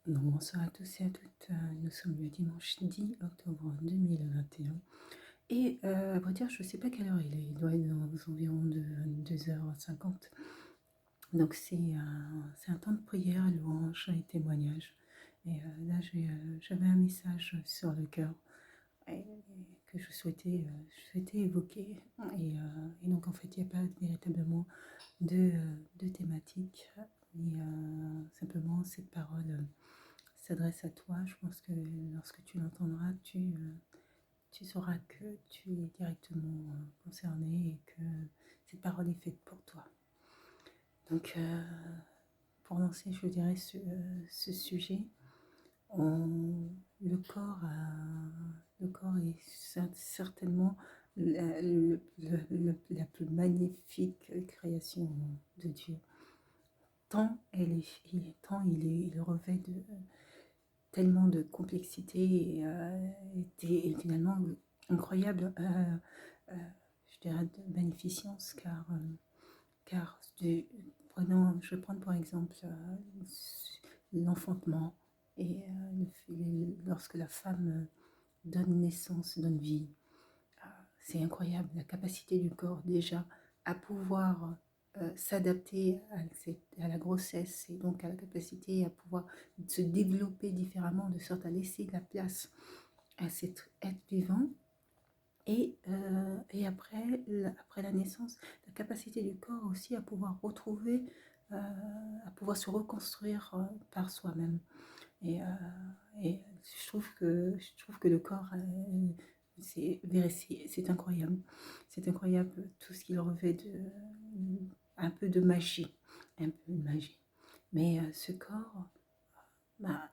Donc, bonsoir à tous et à toutes. Nous sommes le dimanche 10 octobre 2021. Et à vrai dire, je ne sais pas quelle heure il est. Il doit être dans aux environs de 2h50. Donc, c'est un temps de prière, louange et témoignage. Et là, j'avais un message sur le cœur et- que je souhaitais évoquer. Et donc, en fait, il n'y a pas véritablement de thématique. Et simplement, cette parole s'adresse à toi. Je pense que lorsque tu l'entendras, tu sauras que tu es directement concerné et que cette parole est faite pour toi. Donc, pour lancer, je dirais, ce sujet, le corps, le corps est certainement la plus magnifique création de Dieu. Il revêt tellement de complexité et finalement incroyable, euh, je dirais, de magnificence, car je vais prendre par exemple l'enfantement et lorsque la femme donne naissance, donne vie. C'est incroyable la capacité du corps déjà à pouvoir s'adapter à la grossesse et donc à la capacité à pouvoir se développer différemment de sorte à laisser la place à cet être vivant. Et après la naissance, la capacité du corps aussi à pouvoir retrouver, à pouvoir se reconstruire par soi-même. Et, euh, et je trouve que le corps, c'est incroyable. C'est incroyable tout ce qu'il revêt un peu de magie. Un peu de magie. Mais ce corps, bah,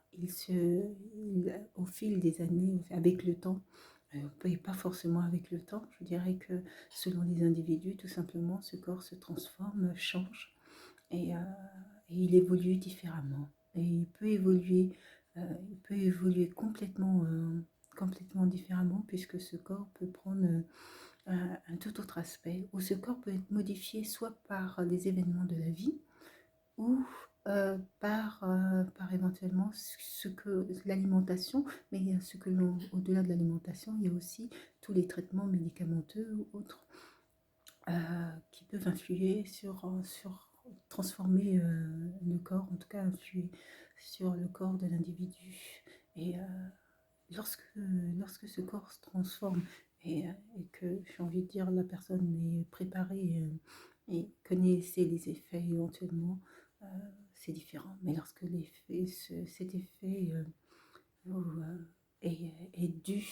au fil des années, avec le temps, et pas forcément avec le temps, je dirais que selon les individus, tout simplement, ce corps se transforme, change et, euh, et il évolue différemment. Et il peut évoluer complètement différemment puisque ce corps peut prendre un tout autre aspect, ou ce corps peut être modifié soit par les événements de la vie, ou par éventuellement ce que l'alimentation, mais au-delà de l'alimentation, il y a aussi tous les traitements médicamenteux ou autres qui peuvent influer sur transformer le corps, en tout cas influer sur le corps de l'individu. Et lorsque ce corps se transforme et que, j'ai envie de dire, la personne est préparée et connaît les effets éventuellement, euh, c'est différent. Mais lorsque cet effet est dû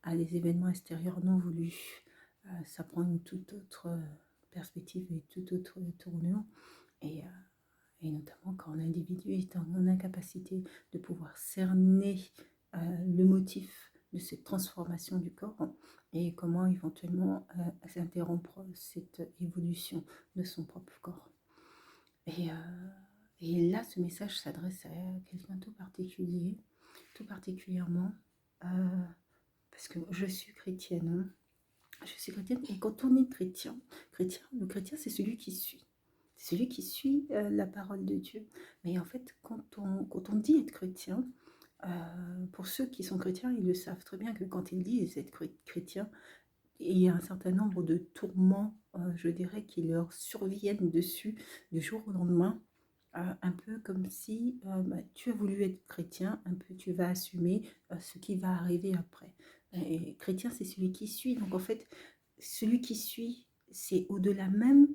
à des événements extérieurs non voulus, ça prend une toute autre perspective et une toute autre tournure. Et, et notamment quand l'individu est en incapacité de pouvoir cerner le motif de cette transformation du corps et comment éventuellement s'interrompre cette évolution de son propre corps. Et, là, ce message s'adresse à quelqu'un tout particulièrement, parce que je suis chrétienne. Je suis chrétienne, et quand on est le chrétien, c'est celui qui suit. C'est celui qui suit la parole de Dieu. Mais en fait, quand on dit être chrétien, pour ceux qui sont chrétiens, ils le savent très bien que quand ils disent être chrétien, il y a un certain nombre de tourments, je dirais, qui leur surviennent dessus du jour au lendemain. Un peu comme si tu as voulu être chrétien, un peu tu vas assumer ce qui va arriver après. Et chrétien, c'est celui qui suit. Donc en fait, celui qui suit, c'est au-delà même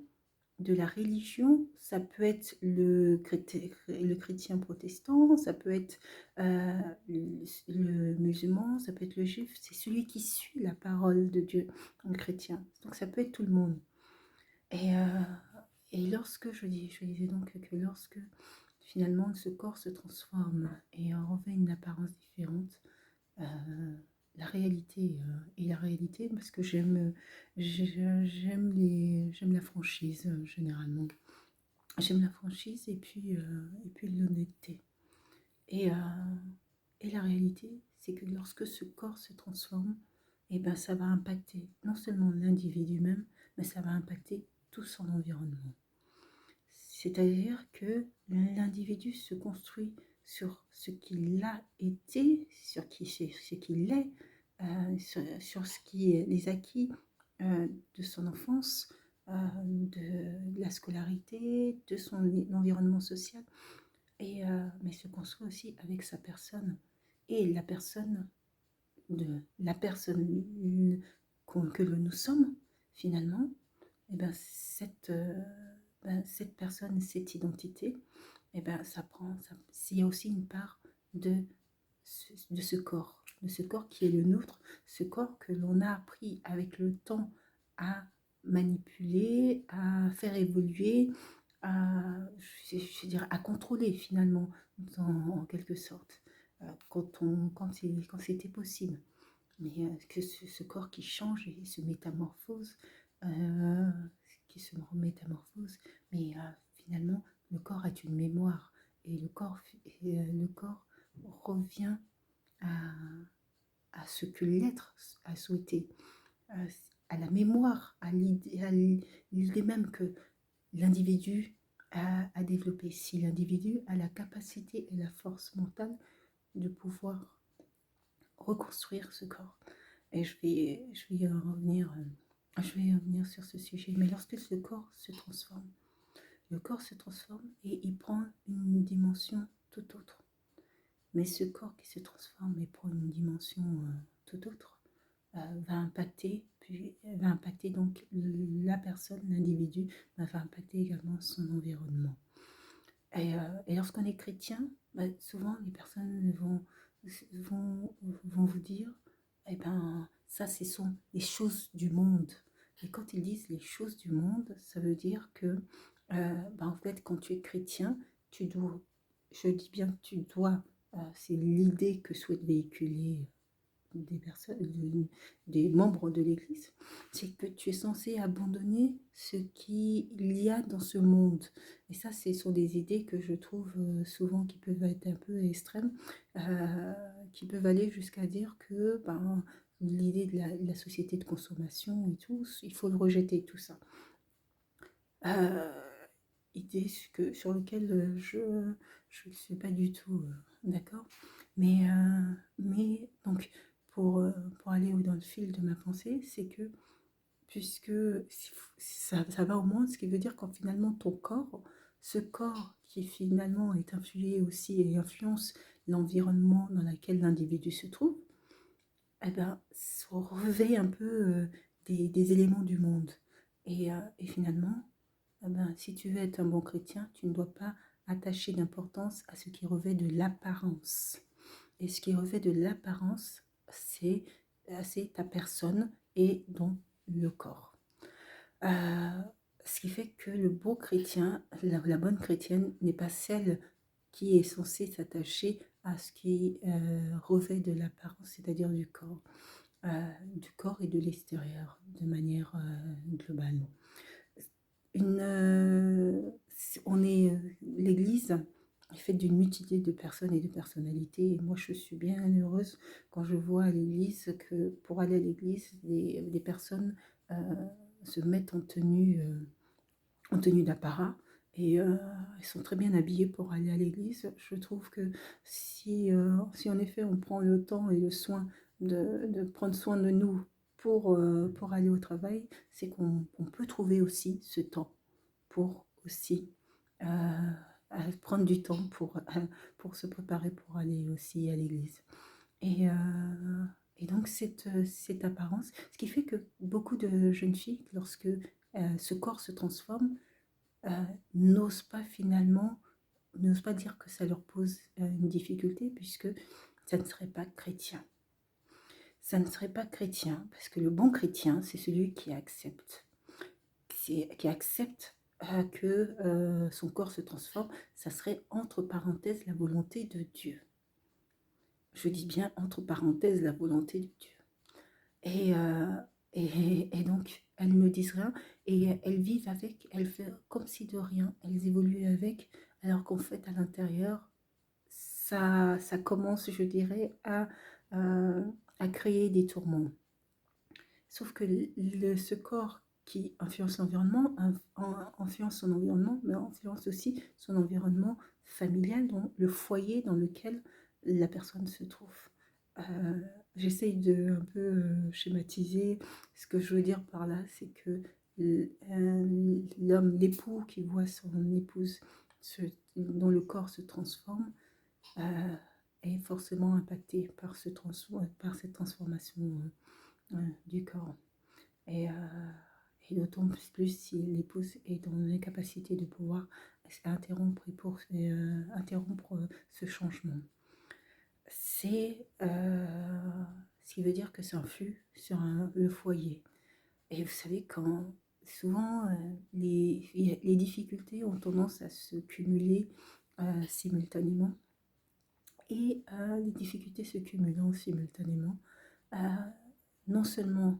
de la religion. Ça peut être le chrétien protestant, ça peut être le musulman, ça peut être le juif. C'est celui qui suit la parole de Dieu, le chrétien. Donc ça peut être tout le monde. Et, lorsque je disais donc que lorsque finalement ce corps se transforme et revêt une apparence différente, la réalité et la réalité, parce que j'aime la franchise généralement. J'aime la franchise et puis l'honnêteté. Et, euh, et la réalité, c'est que lorsque ce corps se transforme, eh ben, ça va impacter non seulement l'individu même, mais ça va impacter tout son environnement. C'est-à-dire que l'individu se construit sur ce qu'il a été, ce qu'il est, sur ce qui est les acquis de son enfance, de la scolarité, de son environnement social, mais se construit aussi avec sa personne et la personne que nous sommes finalement. Et ben cette personne, cette identité, et ben il y a aussi une part de de ce corps qui est le nôtre, ce corps que l'on a appris avec le temps à manipuler, à faire évoluer, à, je dirais, à contrôler finalement, en quelque sorte, quand c'était possible. Mais que ce corps qui change et se métamorphose, euh, mais finalement, le corps a une mémoire et le corps revient à, à ce que l'être a souhaité, à, à la mémoire, à l'idée même que l'individu a développé. Si l'individu a la capacité et la force mentale de pouvoir reconstruire ce corps. Et je vais y revenir, sur ce sujet. Mais lorsque ce corps se transforme, le corps se transforme et il prend une dimension tout autre. Mais ce corps qui se transforme et prend une dimension tout autre va impacter donc la personne, l'individu, va impacter également son environnement. Et lorsqu'on est chrétien, souvent les personnes vont vous dire, eh ben, ça, ce sont les choses du monde. Et quand ils disent les choses du monde, ça veut dire que, en fait, quand tu es chrétien, tu dois, je dis bien tu dois, c'est l'idée que souhaite véhiculer des personnes, des membres de l'Église, c'est que tu es censé abandonner ce qu'il y a dans ce monde. Et ça, ce sont des idées que je trouve souvent qui peuvent être un peu extrêmes, qui peuvent aller jusqu'à dire que l'idée de la société de consommation et tout, il faut le rejeter, tout ça. Euh, Idée sur laquelle je ne suis pas du tout d'accord. Mais donc, pour aller dans le fil de ma pensée, c'est que puisque ça va au moins, ce qui veut dire qu'en finalement ton corps, ce corps qui finalement est influé aussi et influence l'environnement dans lequel l'individu se trouve, eh ben, revêt un peu des éléments du monde. Et finalement, eh ben, si tu veux être un bon chrétien, tu ne dois pas attacher d'importance à ce qui revêt de l'apparence. Et ce qui revêt de l'apparence, c'est ta personne et donc le corps. Euh, Ce qui fait que le bon chrétien, la bonne chrétienne n'est pas celle qui est censée s'attacher à ce qui revêt de l'apparence, c'est-à-dire du corps et de l'extérieur, de manière globale. L'Église est faite d'une multitude de personnes et de personnalités. Et moi, je suis bien heureuse quand je vois à l'Église que pour aller à l'Église, des personnes se mettent en tenue d'apparat et elles sont très bien habillées pour aller à l'église. Je trouve que si en effet on prend le temps et le soin de prendre soin de nous pour aller au travail, c'est qu'on peut trouver aussi ce temps pour aussi prendre du temps pour se préparer pour aller aussi à l'église. Et, et donc cette apparence, ce qui fait que beaucoup de jeunes filles, lorsque ce corps se transforme, n'osent pas finalement, n'osent pas dire que ça leur pose une difficulté, puisque ça ne serait pas chrétien. Ça ne serait pas chrétien, parce que le bon chrétien, c'est celui qui accepte. Qui accepte que son corps se transforme. Ça serait entre parenthèses la volonté de Dieu. Je dis bien entre parenthèses la volonté de Dieu. Et donc, elles ne disent rien et elles vivent avec, elles font comme si de rien, elles évoluent avec, alors qu'en fait, à l'intérieur, ça commence, je dirais, à créer des tourments. Sauf que ce corps qui influence l'environnement, influence son environnement, mais influence aussi son environnement familial, donc le foyer dans lequel la personne se trouve. Euh, J'essaye de un peu schématiser. Ce que je veux dire par là, c'est que l'homme, l'époux qui voit son épouse dont le corps se transforme, euh, est forcément impacté par, par cette transformation du corps. Et, et d'autant plus si l'épouse est dans l'incapacité de pouvoir interrompre, interrompre ce changement. C'est ce qui veut dire que ça influe sur le foyer. Et vous savez, quand souvent les difficultés ont tendance à se cumuler simultanément, et les difficultés se cumulant simultanément, euh, non seulement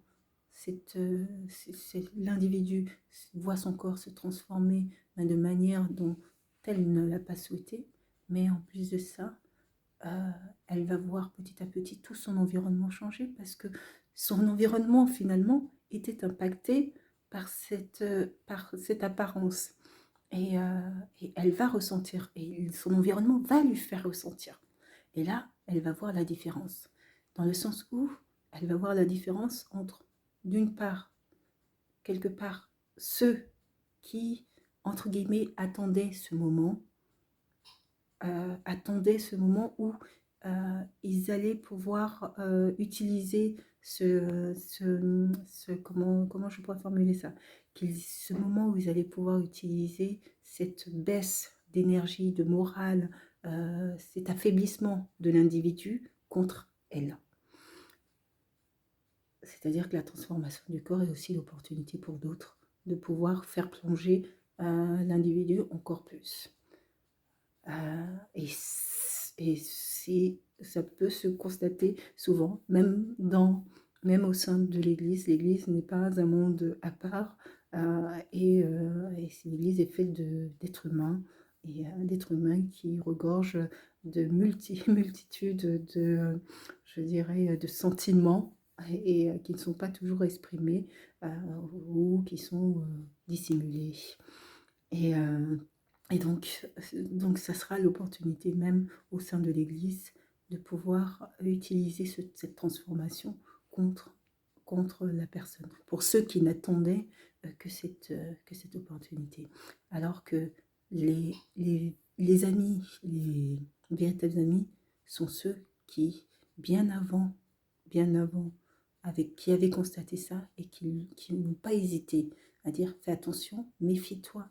l'individu voit son corps se transformer de manière dont elle ne l'a pas souhaité, mais en plus de ça, elle va voir petit à petit tout son environnement changer parce que son environnement finalement était impacté par cette apparence. Et elle va ressentir, et son environnement va lui faire ressentir. Et là, elle va voir la différence. Dans le sens où elle va voir la différence entre, d'une part, quelque part, ceux qui, entre guillemets, attendaient ce moment où ils allaient pouvoir utiliser comment je pourrais formuler ça, ce moment où ils allaient pouvoir utiliser cette baisse d'énergie, de morale, cet affaiblissement de l'individu contre elle. C'est-à-dire que la transformation du corps est aussi l'opportunité pour d'autres de pouvoir faire plonger l'individu encore plus. Et ça peut se constater souvent, même au sein de l'Église. L'Église n'est pas un monde à part, et l'Église est faite d'êtres humains, et d'êtres humains qui regorgent de multitudes je dirais, de sentiments, et qui ne sont pas toujours exprimés, ou qui sont dissimulés. Et donc ça sera l'opportunité même au sein de l'Église de pouvoir utiliser cette transformation contre la personne, pour ceux qui n'attendaient que cette opportunité. Alors que les amis, les véritables amis, sont ceux qui, bien avant, qui avaient constaté ça et qui n'ont pas hésité à dire fais attention, méfie-toi.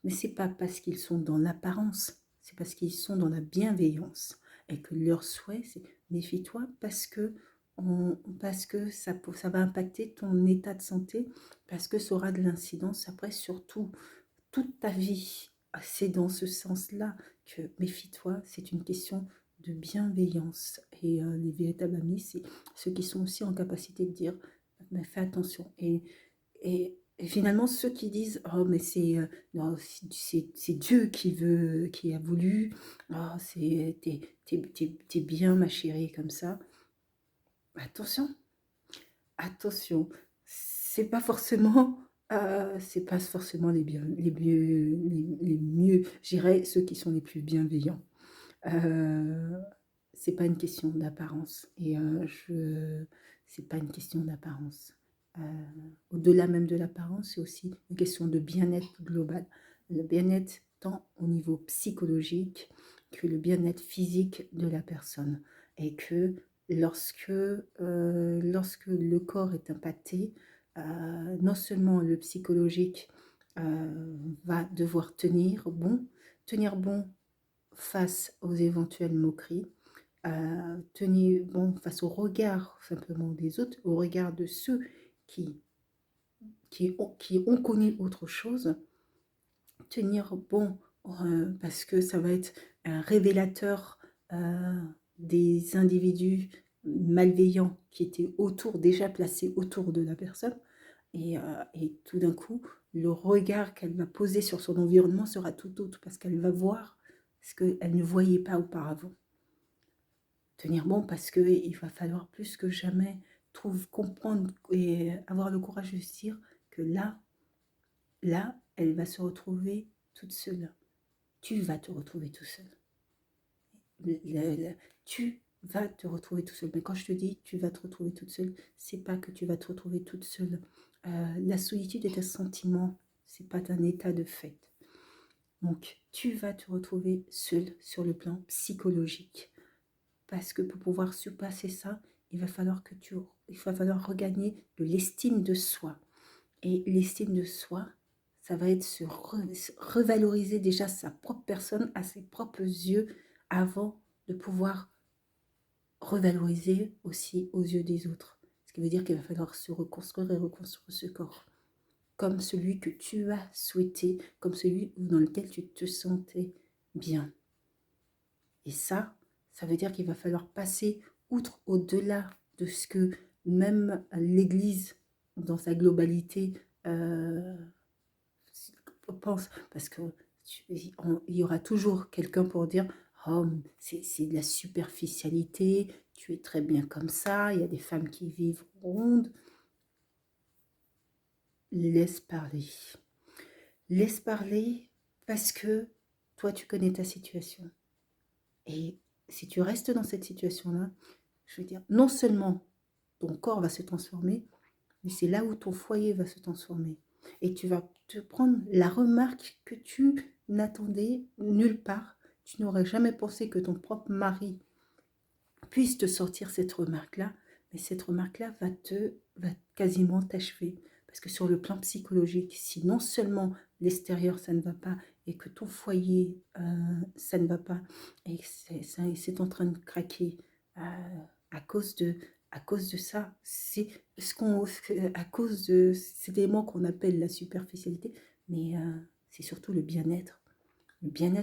Mais c'est pas parce qu'ils sont dans l'apparence, c'est parce qu'ils sont dans la bienveillance et que leur souhait, c'est méfie-toi parce que ça va impacter ton état de santé, parce que ça aura de l'incidence après surtout toute ta vie. C'est dans ce sens-là que méfie-toi, c'est une question de bienveillance. Et les véritables amis, c'est ceux qui sont aussi en capacité de dire mais fais attention. Et finalement, ceux qui disent oh mais c'est Dieu qui a voulu, oh t'es bien ma chérie comme ça. Attention, attention, c'est pas forcément les mieux, j'irais ceux qui sont les plus bienveillants. C'est pas une question d'apparence, et c'est pas une question d'apparence. Au-delà même de l'apparence, c'est aussi une question de bien-être global. Le bien-être tant au niveau psychologique que le bien-être physique de la personne. Et que lorsque le corps est impacté, non seulement le psychologique va devoir tenir bon face aux éventuelles moqueries, tenir bon face au regard simplement des autres, au regard de ceux qui ont connu autre chose, tenir bon parce que ça va être un révélateur des individus malveillants qui étaient déjà placés autour de la personne, et tout d'un coup, le regard qu'elle va poser sur son environnement sera tout autre, parce qu'elle va voir ce qu'elle ne voyait pas auparavant. Tenir bon parce qu'il va falloir plus que jamais comprendre et avoir le courage de se dire que là, elle va se retrouver toute seule. Tu vas te retrouver tout seul. Tu vas te retrouver tout seul. Mais quand je te dis tu vas te retrouver toute seule, c'est pas que tu vas te retrouver toute seule. La solitude est un sentiment, c'est pas un état de fait. Donc, tu vas te retrouver seule sur le plan psychologique. Parce que pour pouvoir surpasser ça, il va falloir regagner de l'estime de soi. Et l'estime de soi, ça va être se revaloriser déjà sa propre personne à ses propres yeux avant de pouvoir revaloriser aussi aux yeux des autres. Ce qui veut dire qu'il va falloir se reconstruire et reconstruire ce corps comme celui que tu as souhaité, comme celui dans lequel tu te sentais bien. Et ça veut dire qu'il va falloir passer outre, au-delà de ce que même l'Église, dans sa globalité, pense. Parce qu'il y aura toujours quelqu'un pour dire « Oh, c'est de la superficialité, tu es très bien comme ça, il y a des femmes qui vivent rondes. » Laisse parler. Laisse parler parce que toi, tu connais ta situation. Et si tu restes dans cette situation-là, je veux dire, non seulement ton corps va se transformer, mais c'est là où ton foyer va se transformer. Et tu vas te prendre la remarque que tu n'attendais nulle part. Tu n'aurais jamais pensé que ton propre mari puisse te sortir cette remarque-là, mais cette remarque-là va quasiment t'achever. Parce que sur le plan psychologique, si non seulement l'extérieur, ça ne va pas, et que ton foyer, ça ne va pas, et c'est en train de craquer à cause de ça, c'est à cause de cet élément qu'on appelle la superficialité, mais c'est surtout le bien-être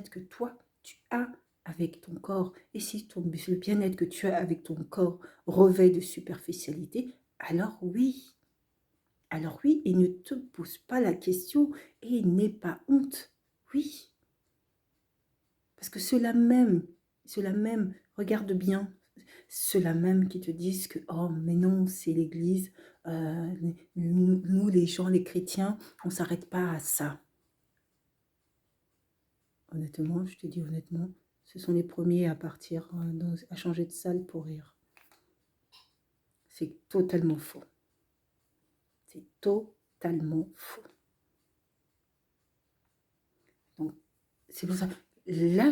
que toi, tu as avec ton corps. Et si le bien-être que tu as avec ton corps revêt de superficialité, alors oui, et ne te pose pas la question et n'aie pas honte. Oui, parce que ceux-là même, regarde bien, ceux-là même qui te disent que, oh, mais non, c'est l'Église, nous, les gens, les chrétiens, on ne s'arrête pas à ça. Honnêtement, je te dis honnêtement, ce sont les premiers à partir, à changer de salle pour rire. C'est totalement faux. C'est totalement faux. Donc, c'est pour ça. Là,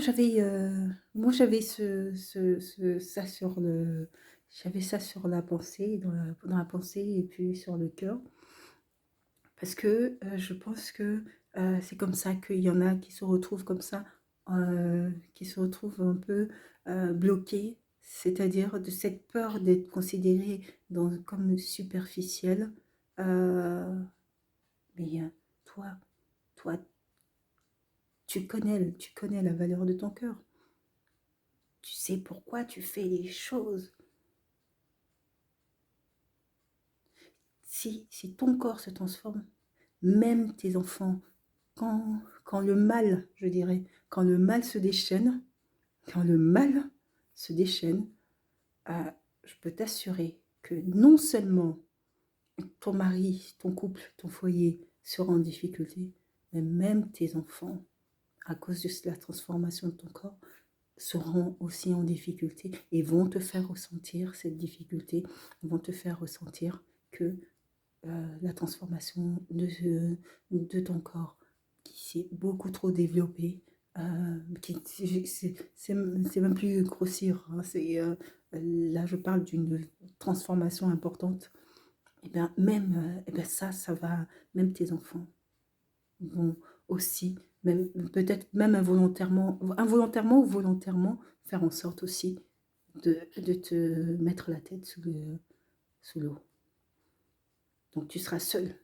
moi, j'avais ça sur la pensée, dans la pensée et puis sur le cœur. Parce que je pense que c'est comme ça qu'il y en a qui se retrouvent comme ça, qui se retrouvent un peu bloqués, c'est-à-dire de cette peur d'être considérés comme superficiels. Mais toi, tu connais la valeur de ton cœur. Tu sais pourquoi tu fais les choses. Si ton corps se transforme, même tes enfants, quand le mal, je dirais, quand le mal se déchaîne, je peux t'assurer que non seulement ton mari, ton couple, ton foyer sera en difficulté, mais même tes enfants, à cause de la transformation de ton corps, seront aussi en difficulté et vont te faire ressentir cette difficulté, vont te faire ressentir que la transformation de ton corps qui s'est beaucoup trop développée, c'est même plus grossir, hein, là je parle d'une transformation importante, et bien même ça va, même tes enfants vont aussi, même peut-être même involontairement ou volontairement, faire en sorte aussi de te mettre la tête sous l'eau. Donc tu seras seul.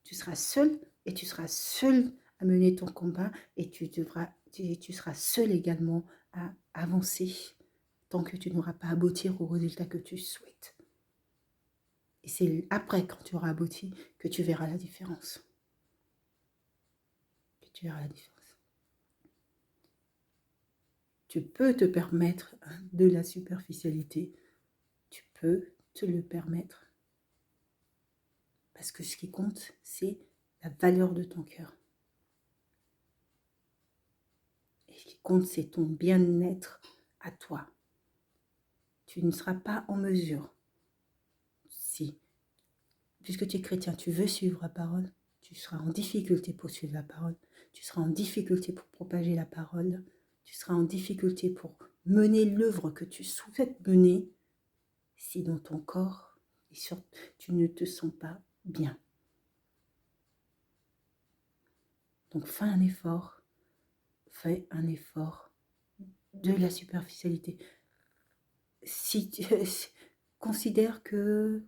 Tu seras seul et tu seras seul à mener ton combat et tu seras seul également à avancer tant que tu n'auras pas abouti au résultat que tu souhaites. Et c'est après, quand tu auras abouti, que tu verras la différence. Tu peux te permettre de la superficialité. Tu peux te le permettre. Parce que ce qui compte, c'est la valeur de ton cœur. Et ce qui compte, c'est ton bien-être à toi. Tu ne seras pas en mesure, si, puisque tu es chrétien, tu veux suivre la parole, tu seras en difficulté pour suivre la parole, tu seras en difficulté pour propager la parole, tu seras en difficulté pour mener l'œuvre que tu souhaites mener, si dans ton corps, tu ne te sens pas bien. Donc fais un effort de la superficialité. Si tu considère que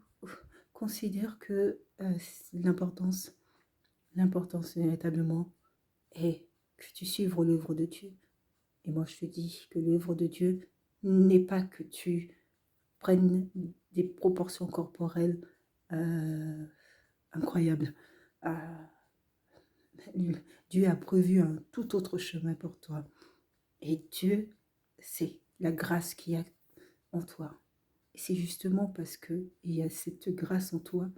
l'importance véritablement est que tu suives l'œuvre de Dieu. Et moi je te dis que l'œuvre de Dieu n'est pas que tu prennes des proportions corporelles incroyables. Dieu a prévu un tout autre chemin pour toi. Et Dieu, c'est la grâce qu'il y a en toi. Et c'est justement parce qu'il y a cette grâce en toi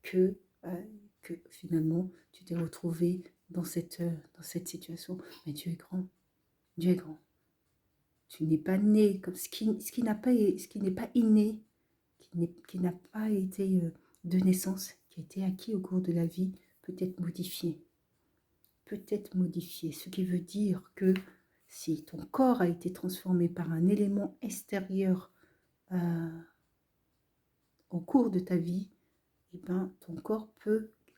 que finalement, tu t'es retrouvé dans cette situation. Mais Dieu est grand. Dieu est grand. Tu n'es pas né comme ce qui n'est pas inné, qui n'a pas été de naissance, qui a été acquis au cours de la vie, peut être modifié. Peut-être modifié. Ce qui veut dire que si ton corps a été transformé par un élément extérieur au cours de ta vie, eh ben, ton corps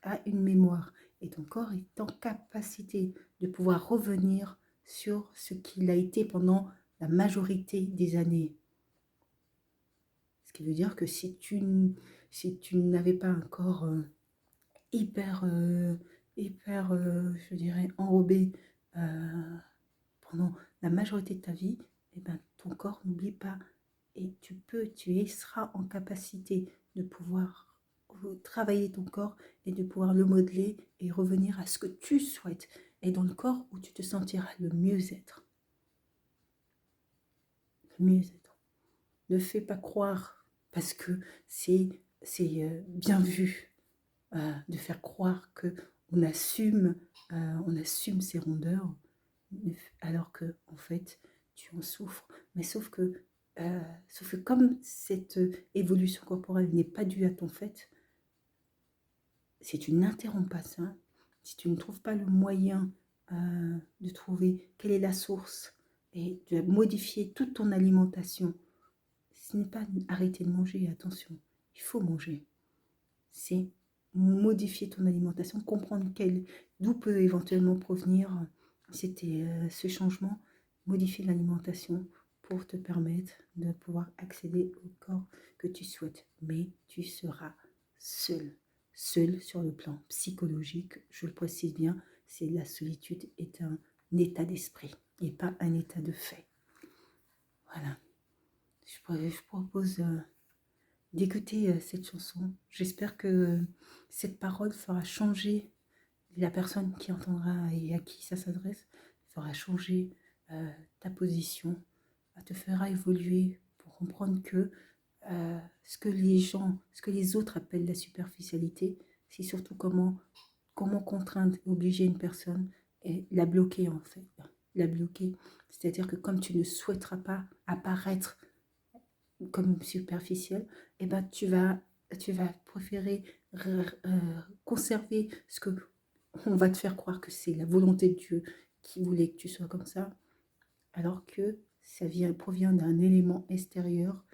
a une mémoire et ton corps est en capacité de pouvoir revenir sur ce qu'il a été pendant la majorité des années. Ce qui veut dire que si tu n'avais pas un corps hyper, je dirais, enrobé pendant la majorité de ta vie, eh ben, ton corps n'oublie pas et tu seras en capacité de pouvoir travailler ton corps et de pouvoir le modeler et revenir à ce que tu souhaites et dans le corps où tu te sentiras le mieux-être. Le mieux-être. Ne fais pas croire parce que c'est bien vu de faire croire que on assume ses rondeurs alors que en fait tu en souffres. Mais sauf que comme cette évolution corporelle n'est pas due à ton fait, si tu n'interromps pas ça, si tu ne trouves pas le moyen de trouver quelle est la source et de modifier toute ton alimentation, ce n'est pas arrêter de manger, attention, il faut manger. C'est modifier ton alimentation, comprendre d'où peut éventuellement provenir ce changement, modifier l'alimentation pour te permettre de pouvoir accéder au corps que tu souhaites. Mais tu seras seul sur le plan psychologique, je le précise bien, c'est la solitude est un état d'esprit et pas un état de fait. Voilà. Je propose d'écouter cette chanson. J'espère que cette parole fera changer la personne qui entendra et à qui ça s'adresse, fera changer ta position, te fera évoluer pour comprendre que ce que les autres appellent la superficialité, c'est surtout comment contraindre et obliger une personne et la bloquer en fait. La bloquer, c'est-à-dire que comme tu ne souhaiteras pas apparaître comme superficiel, eh ben tu vas préférer conserver ce que on va te faire croire que c'est la volonté de Dieu qui voulait que tu sois comme ça, alors que ça provient d'un élément extérieur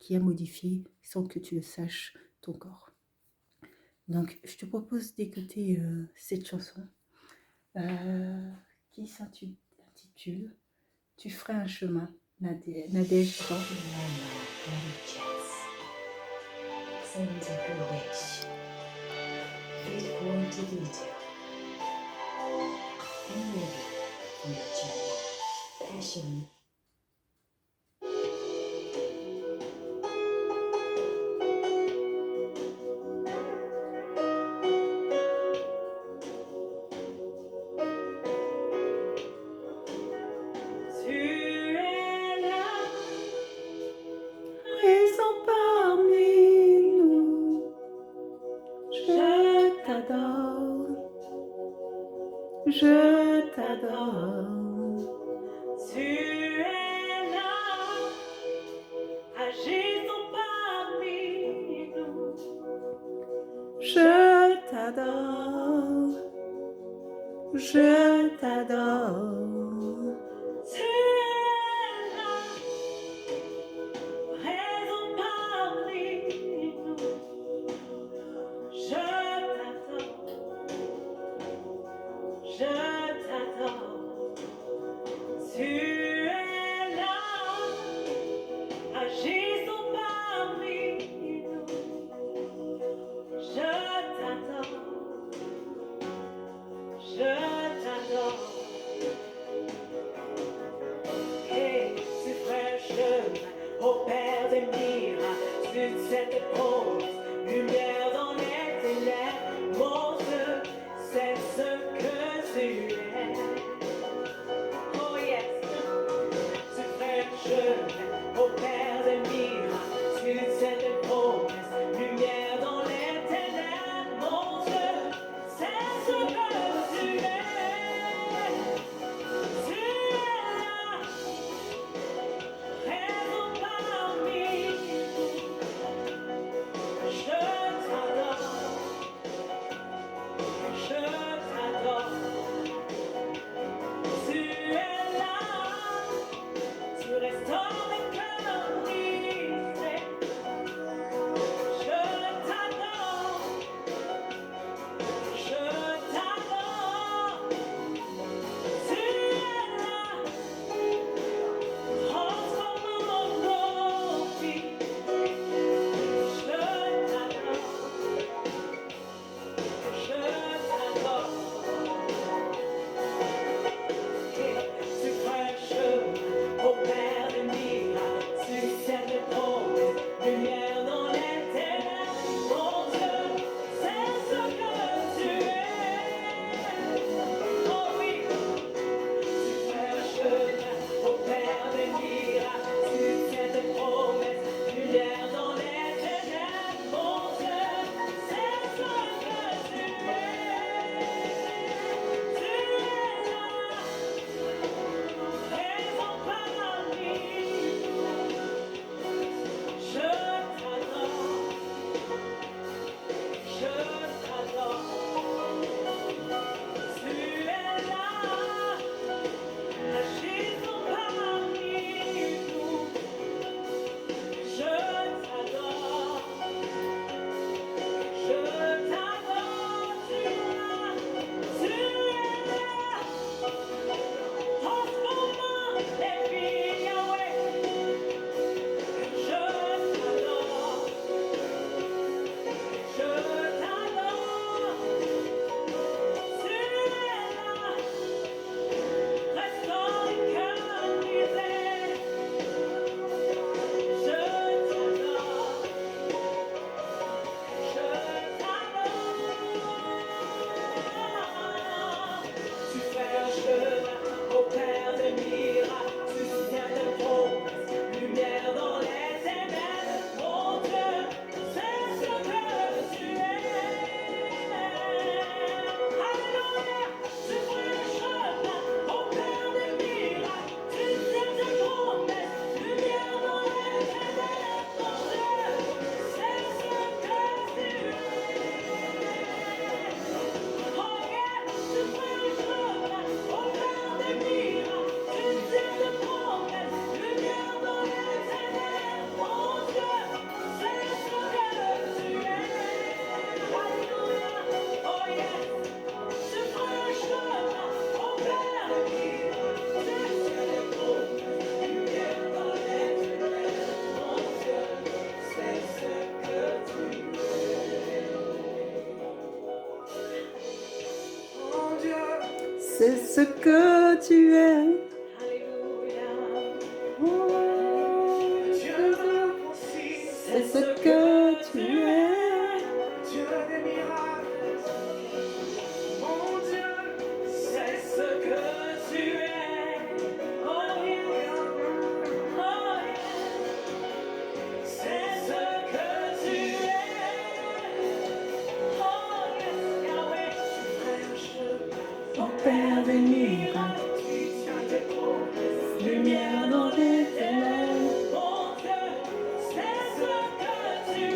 qui a modifié, sans que tu le saches, ton corps. Donc, je te propose d'écouter cette chanson qui s'intitule « Tu ferais un chemin ». Nadège Jean. Présent parmi nous, je t'adore. Tu es la raison parmi nous. Je t'adore. Tu es là, agissant parmi nous. Je t'adore. Et tu ferais chemin au Père des miracles, sur cette promesse, lumière dans les ténèbres. Mon Dieu, c'est ce que tu es. Oh yes, tu ferais chemin au Père des miracles, sur cette promesse, lumière dans les ténèbres. Mon Dieu, c'est ce que tu es. Tu es là, raison parmi nous. Je t'adore. Tu es là, tu restaures les cœurs brisés. Je t'adore. Tu es là, transformant nos vies. Je t'adore. Tu prêches au Père des miracles, tu sers de promesses, lumière dans les ténèbres. Mon Dieu, c'est ce que tu es. Oh oui, tu prêches au Père des miracles, tu sers de promesses, lumière dans les ténèbres. Mon Dieu, c'est ce que tu es. Tu es là. Raison parmi nous. Je t'adore. Tu es là, agissant parmi nous. Je t'adore. Tu es là, transformant les vies, Yahweh. Je t'adore. Tu es là, restaure les cœurs brisés. Je t'adore. Tu fais un chemin au Père des miracles, tu tiens de promesses, lumière dans les ténèbres. Mon Dieu, c'est ce que tu es. Alléluia, tu fais un chemin au Père des miracles, tu tiens de promesses, lumière dans les ténèbres. Mon Dieu, c'est ce que tu es. Oh yeah, tu fais un chemin au Père des miracles, tu tiens de promesses, lumière dans les ténèbres. Mon Dieu, c'est ce que tu es. Alléluia. Oh yeah, tu fais un chemin au Père des miracles, tu tiens de promesses, lumière dans les ténèbres. Mon Dieu, c'est ce que tu es. Mon Dieu, C'est ce que tu es. alléluia. Oh, Dieu de concis, c'est ce que tu es. Dieu des miracles. Mon Dieu, c'est ce que tu es. Oh yeah, oh yeah. C'est ce que tu es. Oh yes, Yahweh, tu fais un chemin au Père des miracles, tu tiens tes promesses, lumière dans les ténèbres. Mon Dieu, c'est ce que tu es.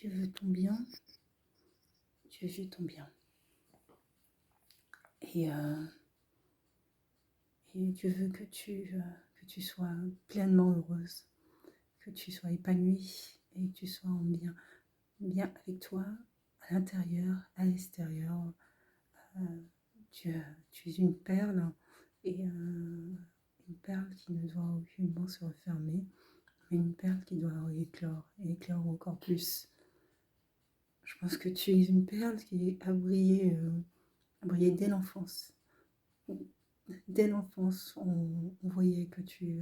Dieu veut ton bien. Dieu veut ton bien. Et, euh, et Dieu veut que tu sois pleinement heureuse, que tu sois épanouie et que tu sois en bien, bien avec toi, à l'intérieur, à l'extérieur. Euh, tu es une perle et une perle qui ne doit aucunement se refermer, mais une perle qui doit éclore et éclore encore plus. Je pense que tu es une perle qui a brillé dès l'enfance. Dès l'enfance, on voyait que tu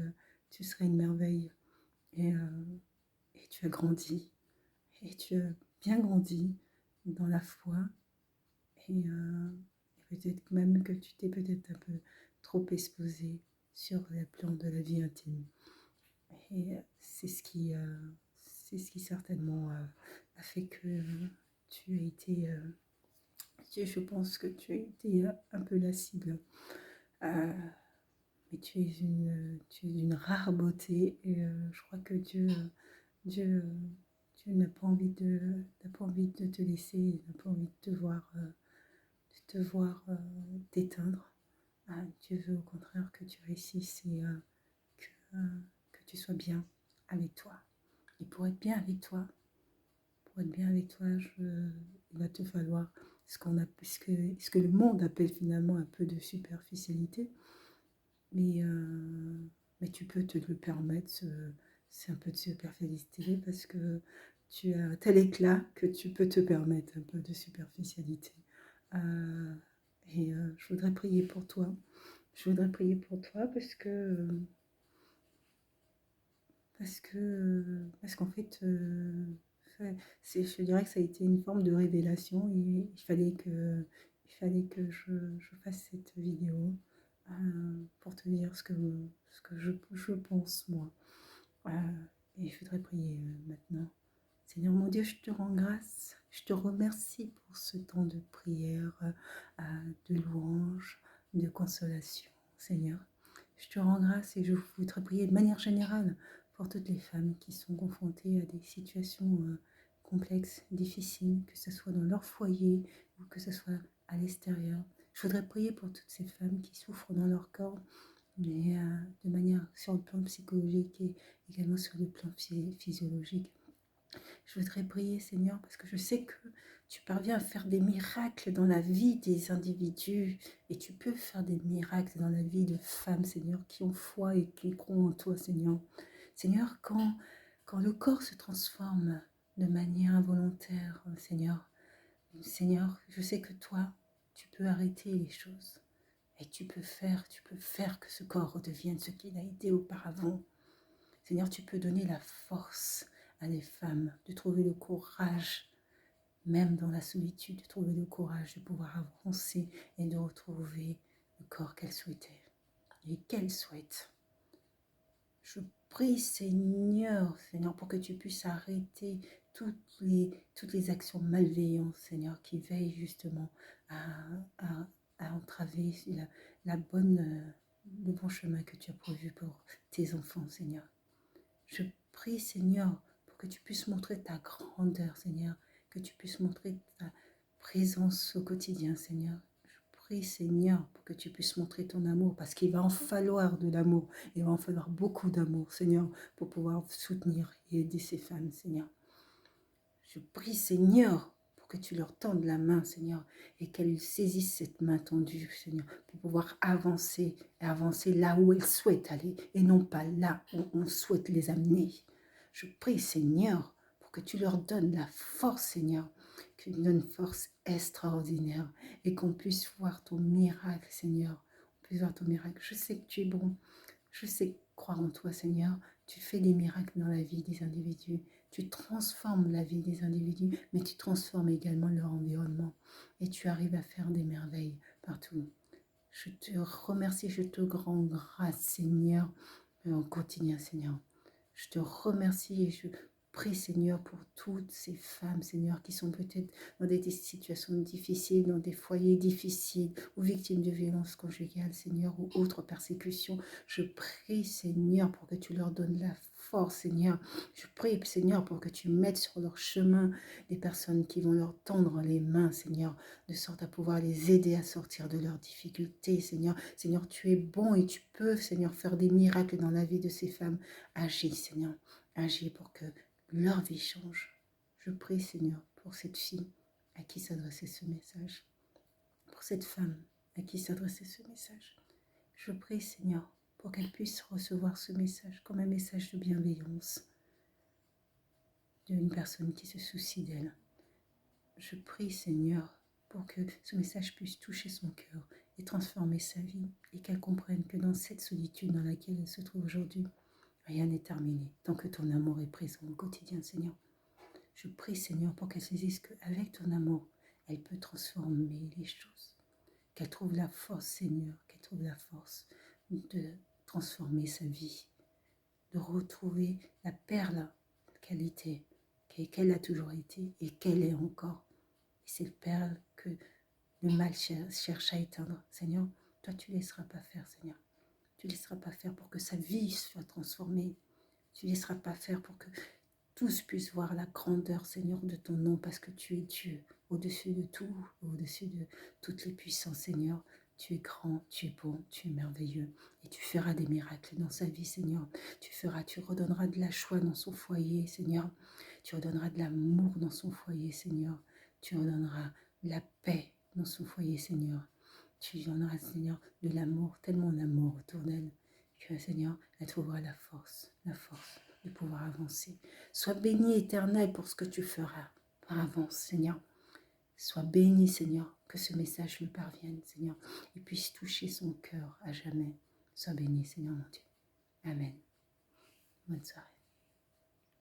serais une merveille et, et tu as grandi et tu as bien grandi dans la foi et peut-être même que tu t'es peut-être un peu trop exposé sur le plan de la vie intime. Et c'est ce qui certainement a fait que tu as été, je pense que tu as été un peu la cible. Euh, mais tu es une rare beauté et je crois que Dieu, Dieu n'a pas envie de te laisser, il n'a pas envie de te voir t'éteindre. Dieu veut au contraire que tu réussisses et que, euh, que tu sois bien avec toi. Et pour être bien avec toi, il va te falloir ce que le monde appelle finalement un peu de superficialité. Mais, mais tu peux te le permettre, c'est un peu de superficialité parce que tu as un tel éclat que tu peux te permettre un peu de superficialité. Euh, je voudrais prier pour toi. Je voudrais prier pour toi parce qu'en fait, je dirais que ça a été une forme de révélation et il fallait que je fasse cette vidéo pour te dire ce que je pense moi. Euh, et je voudrais prier maintenant. Seigneur mon Dieu, je te rends grâce, je te remercie pour ce temps de prière, de louange, de consolation, Seigneur. Je te rends grâce et je voudrais prier de manière générale pour toutes les femmes qui sont confrontées à des situations complexes, difficiles, que ce soit dans leur foyer ou que ce soit à l'extérieur. Je voudrais prier pour toutes ces femmes qui souffrent dans leur corps, mais de manière sur le plan psychologique et également sur le plan physiologique. Je voudrais prier, Seigneur, parce que je sais que tu parviens à faire des miracles dans la vie des individus et tu peux faire des miracles dans la vie de femmes, Seigneur, qui ont foi et qui croient en toi, Seigneur. Seigneur, quand le corps se transforme de manière involontaire, Seigneur, je sais que toi, tu peux arrêter les choses et tu peux faire que ce corps redevienne ce qu'il a été auparavant. Seigneur, tu peux donner la force à les femmes de trouver le courage, même dans la solitude, de trouver le courage de pouvoir avancer et de retrouver le corps qu'elles souhaitaient et qu'elles souhaitent. Je prie, Seigneur, pour que tu puisses arrêter toutes les actions malveillantes, Seigneur, qui veillent justement à entraver le bon chemin que tu as prévu pour tes enfants, Seigneur. Je prie, Seigneur, pour que tu puisses montrer ta grandeur, Seigneur, que tu puisses montrer ta présence au quotidien, Seigneur. Je prie, Seigneur, pour que tu puisses montrer ton amour, parce qu'il va en falloir de l'amour, il va en falloir beaucoup d'amour, Seigneur, pour pouvoir soutenir et aider ces femmes, Seigneur. Je prie, Seigneur, pour que tu leur tendes la main, Seigneur, et qu'elles saisissent cette main tendue, Seigneur, pour pouvoir avancer et avancer là où elles souhaitent aller et non pas là où on souhaite les amener. Je prie, Seigneur, pour que tu leur donnes la force, Seigneur, que tu donnes une force extraordinaire et qu'on puisse voir ton miracle, Seigneur. On puisse voir ton miracle. Je sais que tu es bon. Je sais croire en toi, Seigneur. Tu fais des miracles dans la vie des individus. Tu transformes la vie des individus, mais tu transformes également leur environnement. Et tu arrives à faire des merveilles partout. Je te remercie, je te rends grâce, Seigneur, au quotidien, Seigneur. Je te remercie et je prie, Seigneur, pour toutes ces femmes, Seigneur, qui sont peut-être dans des situations difficiles, dans des foyers difficiles, ou victimes de violences conjugales, Seigneur, ou autres persécutions. Je prie, Seigneur, pour que tu leur donnes la force, Seigneur. Je prie, Seigneur, pour que tu mettes sur leur chemin des personnes qui vont leur tendre les mains, Seigneur, de sorte à pouvoir les aider à sortir de leurs difficultés, Seigneur. Seigneur, tu es bon et tu peux, Seigneur, faire des miracles dans la vie de ces femmes. Agis, Seigneur. Agis pour que leur vie change. Je prie, Seigneur, pour cette fille à qui s'adressait ce message, pour cette femme à qui s'adressait ce message. Je prie, Seigneur, pour qu'elle puisse recevoir ce message comme un message de bienveillance d'une personne qui se soucie d'elle. Je prie, Seigneur, pour que ce message puisse toucher son cœur et transformer sa vie, et qu'elle comprenne que dans cette solitude dans laquelle elle se trouve aujourd'hui, rien n'est terminé tant que ton amour est présent au quotidien, Seigneur. Je prie, Seigneur, pour qu'elle saisisse qu'avec ton amour, elle peut transformer les choses. Qu'elle trouve la force, Seigneur, qu'elle trouve la force de transformer sa vie, de retrouver la perle qu'elle était, qu'elle a toujours été et qu'elle est encore. Et cette perle que le mal cherche à éteindre, Seigneur, toi tu ne laisseras pas faire, Seigneur. Tu ne laisseras pas faire pour que sa vie soit transformée. Tu ne laisseras pas faire pour que tous puissent voir la grandeur, Seigneur, de ton nom, parce que tu es Dieu, au-dessus de tout, au-dessus de toutes les puissances, Seigneur. Tu es grand, tu es bon, tu es merveilleux, et tu feras des miracles dans sa vie, Seigneur. Tu redonneras de la joie dans son foyer, Seigneur. Tu redonneras de l'amour dans son foyer, Seigneur. Tu redonneras de la paix dans son foyer, Seigneur. Tu donneras, Seigneur, de l'amour, tellement d'amour autour d'elle, que, Seigneur, elle trouvera la force de pouvoir avancer. Sois béni, Éternel, pour ce que tu feras par avance, Seigneur. Sois béni, Seigneur, que ce message lui parvienne, Seigneur, et puisse toucher son cœur à jamais. Sois béni, Seigneur mon Dieu. Amen. Bonne soirée.